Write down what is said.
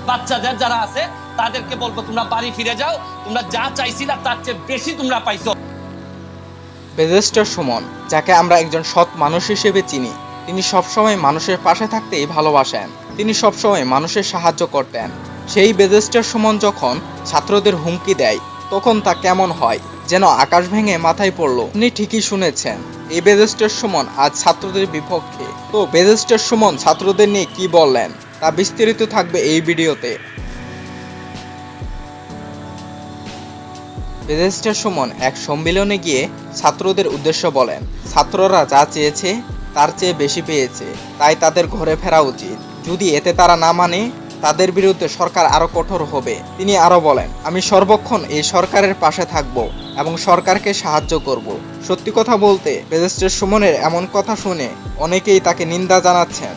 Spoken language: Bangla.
বাচ্চাদের যারা আছে তাদেরকে বলবো তোমরা বাড়ি ফিরে যাও, তোমরা যা চাইছিলা তার চেয়ে বেশি তোমরা পাইছো। ব্যারিস্টার সুমন, যাকে আমরা একজন সৎ মানুষ হিসেবে চিনি, তিনি সবসময় মানুষের পাশে থাকতেই ভালোবাসেন। তিনি সবসময় মানুষের সাহায্য করতেন। সেই ব্যারিস্টার সুমন যখন ছাত্রদের হুমকি দেয় তখন তা কেমন হয়, যেন আকাশ ভেঙে মাথায় পড়লো। আপনি ঠিকই শুনেছেন, এই ব্যারিস্টার সুমন আজ ছাত্রদের বিপক্ষে। তো ব্যারিস্টার সুমন ছাত্রদের নিয়ে কি বললেন তা বিস্তারিত থাকবে এই ভিডিওতে। ব্যারিস্টার সুমন এক সম্মেলনে গিয়ে ছাত্রদের উদ্দেশ্য বলেন, ছাত্ররা যা চেয়েছে তার চেয়ে বেশি পেয়েছে, তাই তাদের ঘরে ফেরা উচিত। যদি এতে তারা না মানে তাদের বিরুদ্ধে সরকার আরো কঠোর হবে। তিনি আরো বলেন, আমি সর্বক্ষণ এই সরকারের পাশে থাকব এবং সরকারকে সাহায্য করব। সত্যি কথা বলতে ব্যারিস্টার সুমনের এমন কথা শুনে অনেকেই তাকে নিন্দা জানাচ্ছেন।